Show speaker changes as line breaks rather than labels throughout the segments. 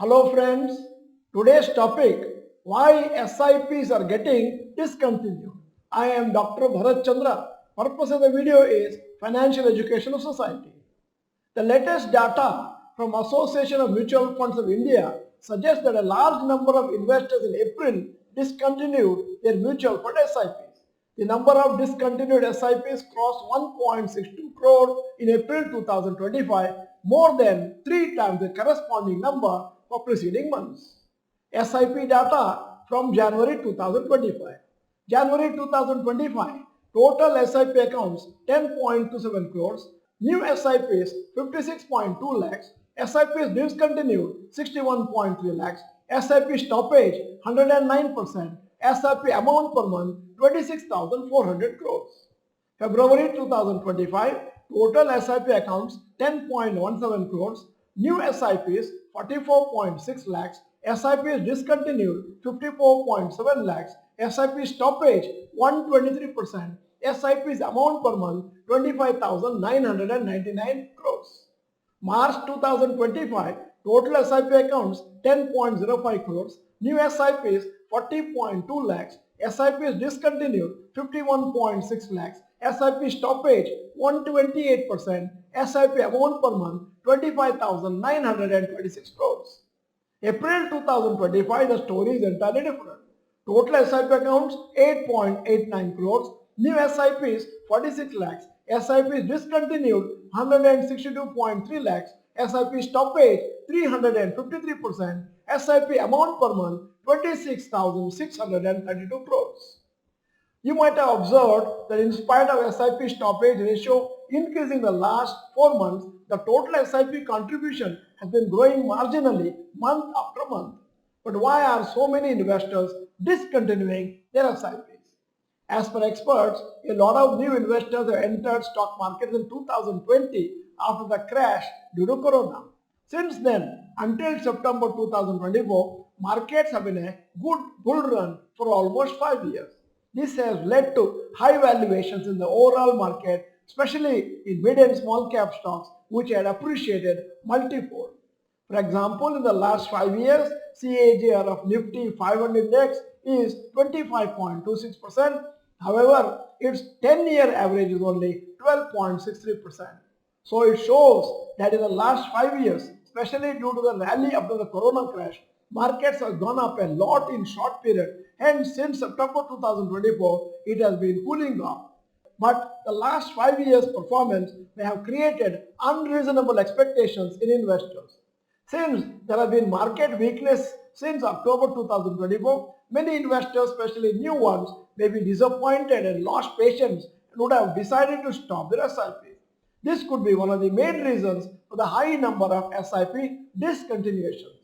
Hello friends, today's topic, why SIPs are getting discontinued. I am Dr. Bharath Chandra. Purpose of the video is financial education of society. The latest data from Association of Mutual Funds of India suggests that a large number of investors in April discontinued their mutual fund SIPs. The number of discontinued SIPs crossed 1.62 crore in April 2025, more than 3 times the corresponding number for preceding months. SIP data from January 2025. January 2025, total SIP accounts 10.27 crores, new SIPs 56.2 lakhs, SIPs discontinued 61.3 lakhs, SIP stoppage 109%, SIP amount per month 26,400 crores. February 2025, total SIP accounts 10.17 crores, new SIPs 44.6 lakhs, SIPs discontinued 54.7 lakhs, SIP stoppage 123%, SIPs amount per month 25,999 crores. March 2025, total SIP accounts 10.05 crores, new SIPs 40.2 lakhs, SIPs discontinued 51.6 lakhs, SIP stoppage 128%, SIP amount per month 25,926 crores. April 2025, the story is entirely different. Total SIP accounts 8.89 crores, new SIPs 46 lakhs, SIPs discontinued 162.3 lakhs, SIP stoppage 353%, SIP amount per month 26,632 crores. You might have observed that in spite of SIP stoppage ratio increasing the last 4 months, the total SIP contribution has been growing marginally month after month. But why are so many investors discontinuing their SIPs? As per experts, a lot of new investors have entered stock markets in 2020 after the crash due to Corona. Since then, until September 2024, markets have been a good bull run for almost 5 years. This has led to high valuations in the overall market, especially in mid and small cap stocks, which had appreciated multifold. For example, in the last 5 years, CAGR of Nifty 500 index is 25.26%. However, its 10-year average is only 12.63%. So it shows that in the last 5 years, especially due to the rally after the Corona crash, markets have gone up a lot in short period, and since September 2024, it has been cooling off. But the last 5 years' performance may have created unreasonable expectations in investors. Since there has been market weakness since October 2024, many investors, especially new ones, may be disappointed and lost patience and would have decided to stop their SIPs. This could be one of the main reasons for the high number of SIP discontinuations.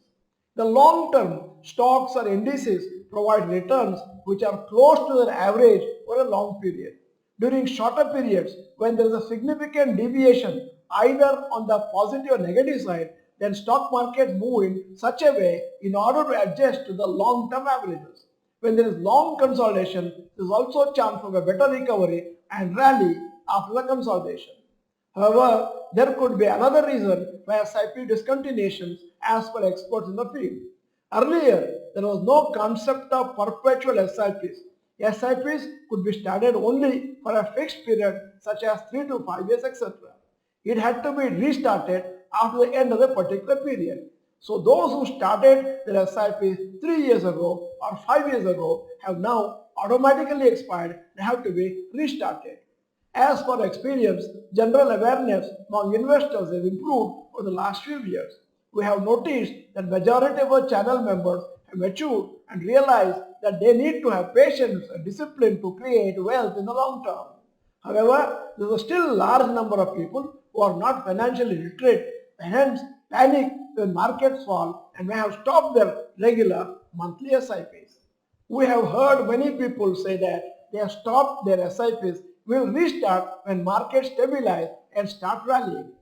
The long-term stocks or indices provide returns which are close to their average for a long period. During shorter periods, when there is a significant deviation either on the positive or negative side, then stock markets move in such a way in order to adjust to the long-term averages. When there is long consolidation, there is also a chance of a better recovery and rally after the consolidation. However, there could be another reason for SIP discontinuations as per experts in the field. Earlier, there was no concept of perpetual SIPs. SIPs could be started only for a fixed period such as 3 to 5 years, etc. It had to be restarted after the end of the particular period. So those who started their SIPs 3 years ago or 5 years ago have now automatically expired and have to be restarted. As per experience, general awareness among investors has improved over the last few years. We have noticed that majority of our channel members have matured and realized that they need to have patience and discipline to create wealth in the long term. However, there is still a large number of people who are not financially literate and hence panic when markets fall and may have stopped their regular monthly SIPs. We have heard many people say that they have stopped their SIPs will restart when markets stabilize and start rallying.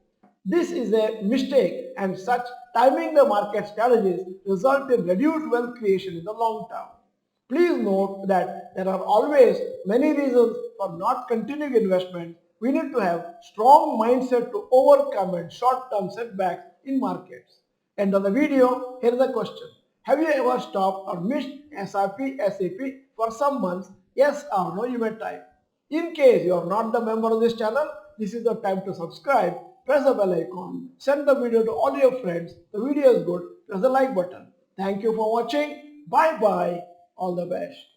This is a mistake, and such timing the market strategies result in reduced wealth creation in the long term. Please note that there are always many reasons for not continuing investment. We need to have strong mindset to overcome short-term setbacks in markets. End of the video, here is the question. Have you ever stopped or missed SAP for some months? Yes or no, you may type. In case you are not the member of this channel, this is the time to subscribe, press the bell icon, send the video to all your friends. The video is good, press the like button. Thank you for watching. Bye bye. All the best.